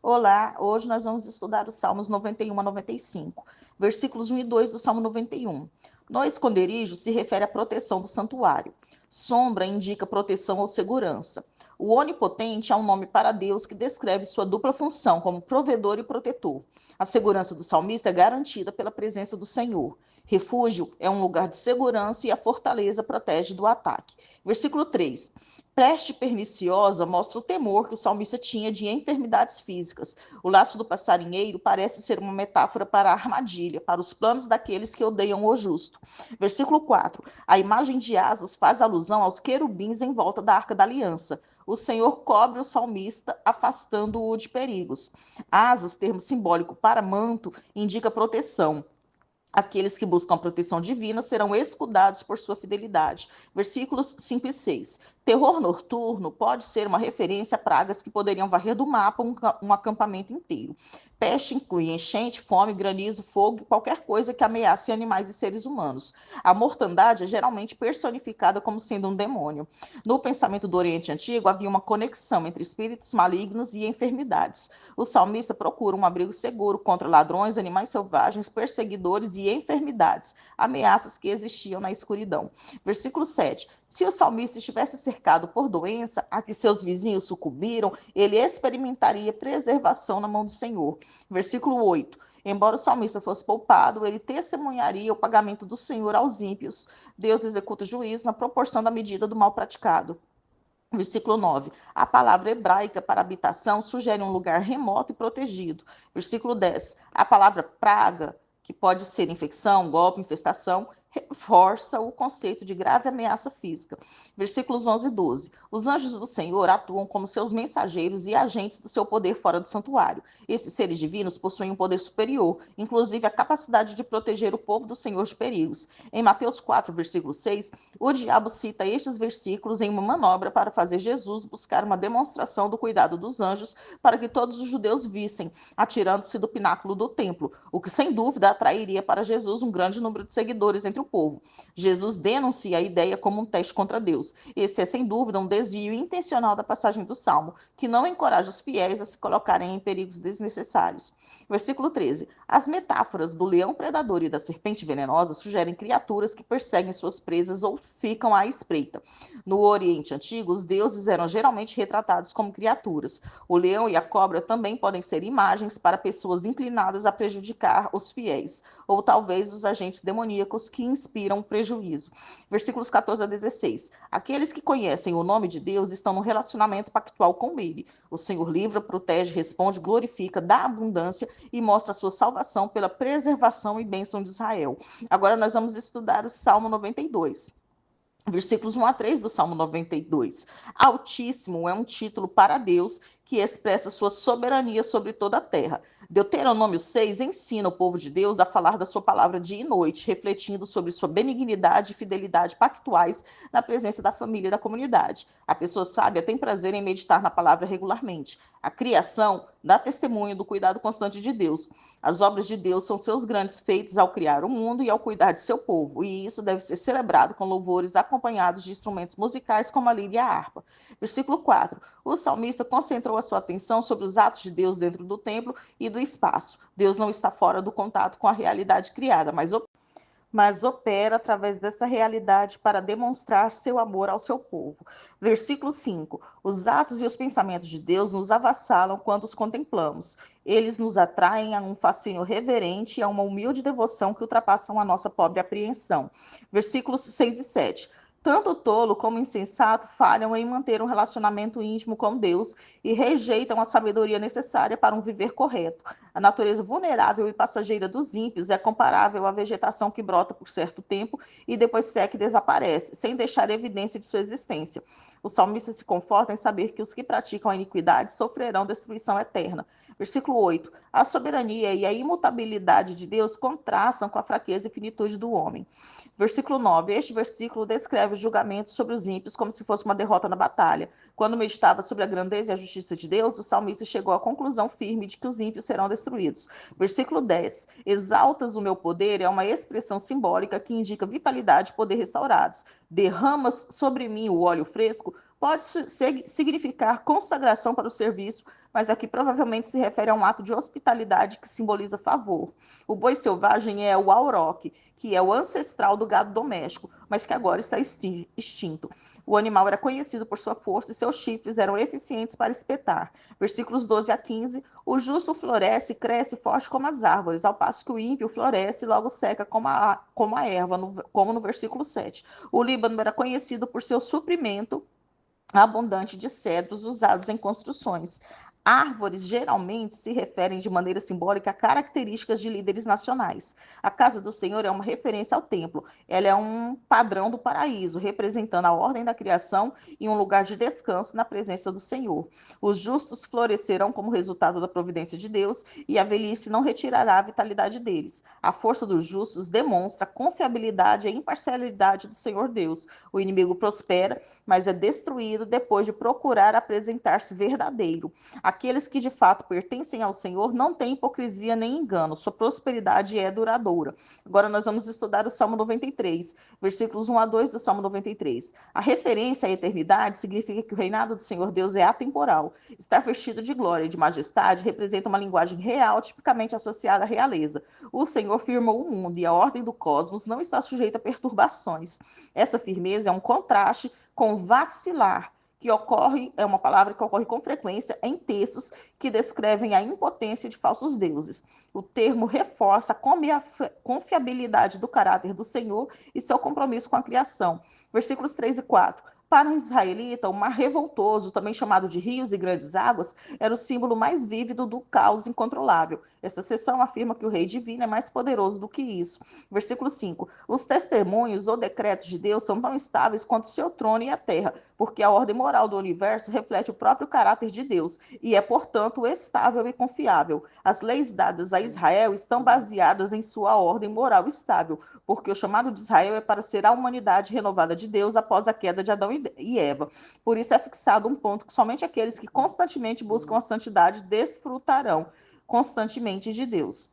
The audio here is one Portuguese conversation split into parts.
Olá, hoje nós vamos estudar os Salmos 91 a 95, versículos 1 e 2 do Salmo 91. No esconderijo se refere à proteção do santuário. Sombra indica proteção ou segurança. O onipotente é um nome para Deus que descreve sua dupla função como provedor e protetor. A segurança do salmista é garantida pela presença do Senhor. Refúgio é um lugar de segurança e a fortaleza protege do ataque. Versículo 3. Peste perniciosa mostra o temor que o salmista tinha de enfermidades físicas. O laço do passarinheiro parece ser uma metáfora para a armadilha, para os planos daqueles que odeiam o justo. Versículo 4. A imagem de asas faz alusão aos querubins em volta da Arca da Aliança. O Senhor cobre o salmista, afastando-o de perigos. Asas, termo simbólico para manto, indica proteção. Aqueles que buscam a proteção divina serão escudados por sua fidelidade. Versículos 5 e 6. Terror noturno pode ser uma referência a pragas que poderiam varrer do mapa um acampamento inteiro. Peste inclui enchente, fome, granizo, fogo e qualquer coisa que ameace animais e seres humanos. A mortandade é geralmente personificada como sendo um demônio. No pensamento do Oriente Antigo, havia uma conexão entre espíritos malignos e enfermidades. O salmista procura um abrigo seguro contra ladrões, animais selvagens, perseguidores e enfermidades, ameaças que existiam na escuridão. Versículo 7. Se o salmista estivesse cercado por doença, a que seus vizinhos sucumbiram, ele experimentaria preservação na mão do Senhor. Versículo 8. Embora o salmista fosse poupado, ele testemunharia o pagamento do Senhor aos ímpios. Deus executa o juízo na proporção da medida do mal praticado. Versículo 9. A palavra hebraica para habitação sugere um lugar remoto e protegido. Versículo 10. A palavra praga, que pode ser infecção, golpe, infestação, reforça o conceito de grave ameaça física. Versículos 11 e 12. Os anjos do Senhor atuam como seus mensageiros e agentes do seu poder fora do santuário. Esses seres divinos possuem um poder superior, inclusive a capacidade de proteger o povo do Senhor de perigos. Em Mateus 4, versículo 6, o diabo cita estes versículos em uma manobra para fazer Jesus buscar uma demonstração do cuidado dos anjos para que todos os judeus vissem, atirando-se do pináculo do templo, o que sem dúvida atrairia para Jesus um grande número de seguidores entre o povo. Jesus denuncia a ideia como um teste contra Deus. Esse é, sem dúvida, um desvio intencional da passagem do Salmo, que não encoraja os fiéis a se colocarem em perigos desnecessários. Versículo 13. As metáforas do leão predador e da serpente venenosa sugerem criaturas que perseguem suas presas ou ficam à espreita. No Oriente Antigo, os deuses eram geralmente retratados como criaturas. O leão e a cobra também podem ser imagens para pessoas inclinadas a prejudicar os fiéis, ou talvez os agentes demoníacos que inspiram prejuízo. Versículos 14 a 16. Aqueles que conhecem o nome de Deus estão num relacionamento pactual com ele. O Senhor livra, protege, responde, glorifica, dá abundância e mostra a sua salvação pela preservação e bênção de Israel. Agora nós vamos estudar o Salmo 92. Versículos 1 a 3 do Salmo 92. Altíssimo é um título para Deus que expressa sua soberania sobre toda a terra. Deuteronômio 6 ensina o povo de Deus a falar da sua palavra dia e noite, refletindo sobre sua benignidade e fidelidade pactuais na presença da família e da comunidade. A pessoa sábia tem prazer em meditar na palavra regularmente. A criação dá testemunho do cuidado constante de Deus. As obras de Deus são seus grandes feitos ao criar o mundo e ao cuidar de seu povo, e isso deve ser celebrado com louvores acompanhados de instrumentos musicais como a lira e a harpa. Versículo 4. O salmista concentrou a sua atenção sobre os atos de Deus dentro do templo e do espaço. Deus não está fora do contato com a realidade criada, mas opera através dessa realidade para demonstrar seu amor ao seu povo. Versículo 5. Os atos e os pensamentos de Deus nos avassalam quando os contemplamos. Eles nos atraem a um fascínio reverente e a uma humilde devoção que ultrapassam a nossa pobre apreensão. Versículos 6 e 7. Tanto o tolo como o insensato falham em manter um relacionamento íntimo com Deus e rejeitam a sabedoria necessária para um viver correto. A natureza vulnerável e passageira dos ímpios é comparável à vegetação que brota por certo tempo e depois seca e desaparece, sem deixar evidência de sua existência. O salmista se conforta em saber que os que praticam a iniquidade sofrerão destruição eterna. Versículo 8. A soberania e a imutabilidade de Deus contrastam com a fraqueza e finitude do homem. Versículo 9. Este versículo descreve o julgamento sobre os ímpios como se fosse uma derrota na batalha. Quando meditava sobre a grandeza e a justiça de Deus, o salmista chegou à conclusão firme de que os ímpios serão destruídos. Versículo 10. Exaltas o meu poder é uma expressão simbólica que indica vitalidade e poder restaurados. Derramas sobre mim o óleo fresco, pode significar consagração para o serviço, mas aqui provavelmente se refere a um ato de hospitalidade que simboliza favor. O boi selvagem é o auroque, que é o ancestral do gado doméstico, mas que agora está extinto. O animal era conhecido por sua força e seus chifres eram eficientes para espetar. Versículos 12 a 15, o justo floresce e cresce forte como as árvores, ao passo que o ímpio floresce e logo seca como a erva, como no versículo 7. O Líbano era conhecido por seu suprimento abundante de cedros usados em construções. Árvores geralmente se referem de maneira simbólica a características de líderes nacionais. A casa do Senhor é uma referência ao templo. Ela é um padrão do paraíso, representando a ordem da criação e um lugar de descanso na presença do Senhor. Os justos florescerão como resultado da providência de Deus e a velhice não retirará a vitalidade deles. A força dos justos demonstra a confiabilidade e a imparcialidade do Senhor Deus. O inimigo prospera, mas é destruído depois de procurar apresentar-se verdadeiro. Aqueles que de fato pertencem ao Senhor não têm hipocrisia nem engano, sua prosperidade é duradoura. Agora nós vamos estudar o Salmo 93, versículos 1 a 2 do Salmo 93. A referência à eternidade significa que o reinado do Senhor Deus é atemporal. Estar vestido de glória e de majestade representa uma linguagem real, tipicamente associada à realeza. O Senhor firmou o mundo e a ordem do cosmos não está sujeita a perturbações. Essa firmeza é um contraste com vacilar, que ocorre, é uma palavra que ocorre com frequência em textos que descrevem a impotência de falsos deuses. O termo reforça a confiabilidade do caráter do Senhor e seu compromisso com a criação. Versículos 3 e 4. Para um israelita, o mar revoltoso, também chamado de rios e grandes águas, era o símbolo mais vívido do caos incontrolável. Esta seção afirma que o rei divino é mais poderoso do que isso. Versículo 5. Os testemunhos ou decretos de Deus são tão estáveis quanto seu trono e a terra, porque a ordem moral do universo reflete o próprio caráter de Deus e é, portanto, estável e confiável. As leis dadas a Israel estão baseadas em sua ordem moral estável, porque o chamado de Israel é para ser a humanidade renovada de Deus após a queda de Adão e Eva. Por isso é fixado um ponto que somente aqueles que constantemente buscam a santidade desfrutarão constantemente de Deus.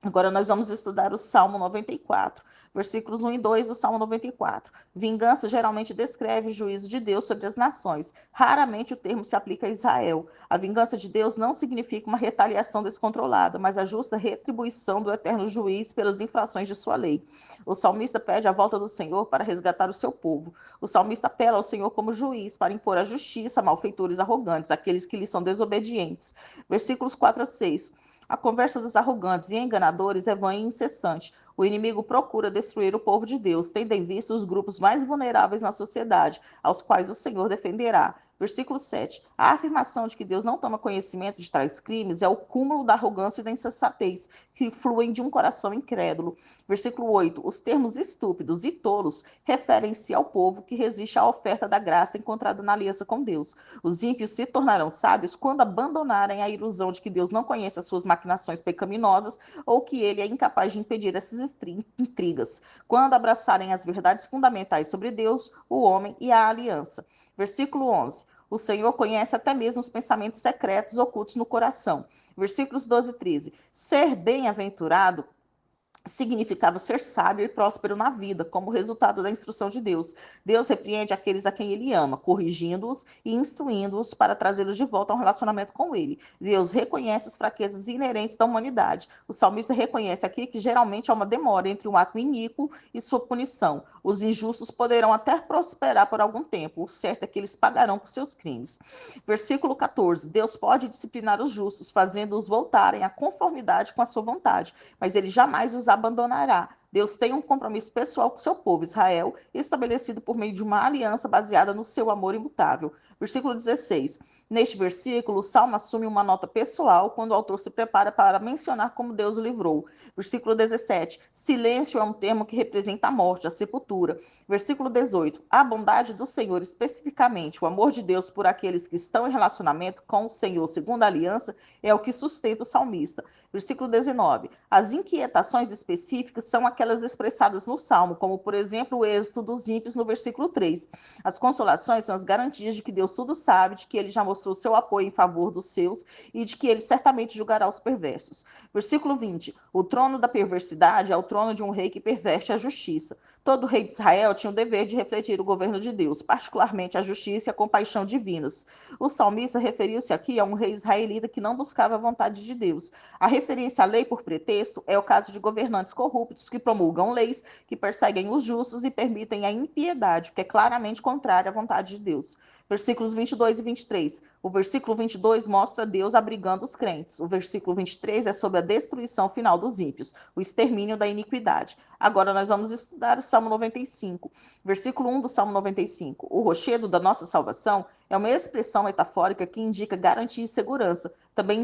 Agora nós vamos estudar o Salmo 94, versículos 1 e 2 do Salmo 94. Vingança geralmente descreve o juízo de Deus sobre as nações. Raramente o termo se aplica a Israel. A vingança de Deus não significa uma retaliação descontrolada, mas a justa retribuição do eterno juiz pelas infrações de sua lei. O salmista pede a volta do Senhor para resgatar o seu povo. O salmista apela ao Senhor como juiz para impor a justiça a malfeitores arrogantes, aqueles que lhe são desobedientes. Versículos 4 a 6. A conversa dos arrogantes e enganadores é vã e incessante. O inimigo procura destruir o povo de Deus, tendo em vista os grupos mais vulneráveis na sociedade, aos quais o Senhor defenderá. Versículo 7. A afirmação de que Deus não toma conhecimento de tais crimes é o cúmulo da arrogância e da insensatez, que fluem de um coração incrédulo. Versículo 8. Os termos estúpidos e tolos referem-se ao povo que resiste à oferta da graça encontrada na aliança com Deus. Os ímpios se tornarão sábios quando abandonarem a ilusão de que Deus não conhece as suas maquinações pecaminosas ou que ele é incapaz de impedir essas intrigas. Quando abraçarem as verdades fundamentais sobre Deus, o homem e a aliança. Versículo 11. O Senhor conhece até mesmo os pensamentos secretos ocultos no coração. Versículos 12 e 13. Ser bem-aventurado significava ser sábio e próspero na vida, como resultado da instrução de Deus. Deus repreende aqueles a quem ele ama, corrigindo-os e instruindo-os para trazê-los de volta a um relacionamento com ele. Deus reconhece as fraquezas inerentes da humanidade. O salmista reconhece aqui que geralmente há uma demora entre um ato iníquo e sua punição. Os injustos poderão até prosperar por algum tempo, o certo é que eles pagarão por seus crimes. Versículo 14. Deus pode disciplinar os justos, fazendo-os voltarem à conformidade com a sua vontade, mas ele jamais os abandonará. Deus tem um compromisso pessoal com seu povo, Israel, estabelecido por meio de uma aliança baseada no seu amor imutável. Versículo 16. Neste versículo, o Salmo assume uma nota pessoal quando o autor se prepara para mencionar como Deus o livrou. Versículo 17. Silêncio é um termo que representa a morte, a sepultura. Versículo 18. A bondade do Senhor, especificamente o amor de Deus por aqueles que estão em relacionamento com o Senhor segundo a aliança, é o que sustenta o salmista. Versículo 19. As inquietações específicas são aquelas aquelas expressadas no Salmo, como, por exemplo, o êxito dos ímpios no versículo 3. As consolações são as garantias de que Deus tudo sabe, de que ele já mostrou seu apoio em favor dos seus e de que ele certamente julgará os perversos. Versículo 20. O trono da perversidade é o trono de um rei que perverte a justiça. Todo rei de Israel tinha o dever de refletir o governo de Deus, particularmente a justiça e a compaixão divinas. O salmista referiu-se aqui a um rei israelita que não buscava a vontade de Deus. A referência à lei por pretexto é o caso de governantes corruptos que promulgam leis que perseguem os justos e permitem a impiedade, o que é claramente contrário à vontade de Deus. Versículos 22 e 23. O versículo 22 mostra Deus abrigando os crentes. O versículo 23 é sobre a destruição final dos ímpios, o extermínio da iniquidade. Agora nós vamos estudar o Salmo 95. Versículo 1 do Salmo 95. O rochedo da nossa salvação é uma expressão metafórica que indica garantia e segurança. Também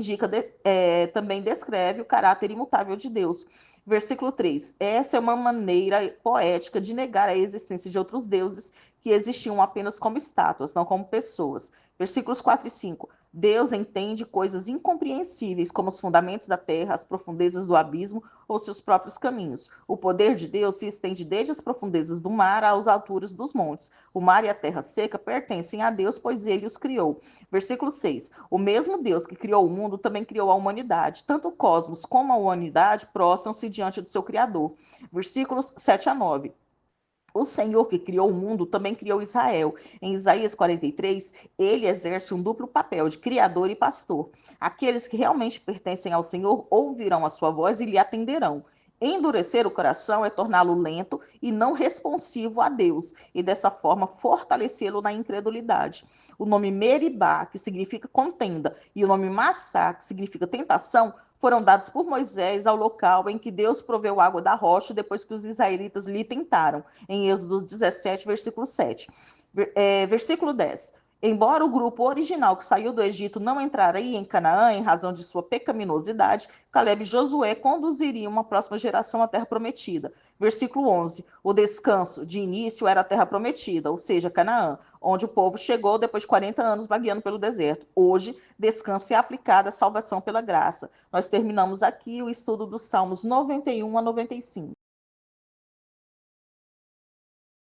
descreve o caráter imutável de Deus. Versículo 3. Essa é uma maneira poética de negar a existência de outros deuses que existiam apenas como estátuas, não como pessoas. Versículos 4 e 5. Deus entende coisas incompreensíveis, como os fundamentos da terra, as profundezas do abismo ou seus próprios caminhos. O poder de Deus se estende desde as profundezas do mar às alturas dos montes. O mar e a terra seca pertencem a Deus, pois ele os criou. Versículo 6. O mesmo Deus que criou o mundo também criou a humanidade. Tanto o cosmos como a humanidade prostram-se diante do seu Criador. Versículos 7 a 9. O Senhor que criou o mundo também criou Israel. Em Isaías 43, ele exerce um duplo papel de criador e pastor. Aqueles que realmente pertencem ao Senhor ouvirão a sua voz e lhe atenderão. Endurecer o coração é torná-lo lento e não responsivo a Deus, e dessa forma fortalecê-lo na incredulidade. O nome Meribá, que significa contenda, e o nome Massá, que significa tentação, foram dados por Moisés ao local em que Deus proveu água da rocha depois que os israelitas lhe tentaram, em Êxodo 17, versículo 7. Versículo 10. Embora o grupo original que saiu do Egito não entraria em Canaã em razão de sua pecaminosidade, Caleb e Josué conduziriam uma próxima geração à terra prometida. Versículo 11. O descanso de início era a terra prometida, ou seja, Canaã, onde o povo chegou depois de 40 anos vagueando pelo deserto. Hoje, descanso é aplicado à salvação pela graça. Nós terminamos aqui o estudo dos Salmos 91 a 95.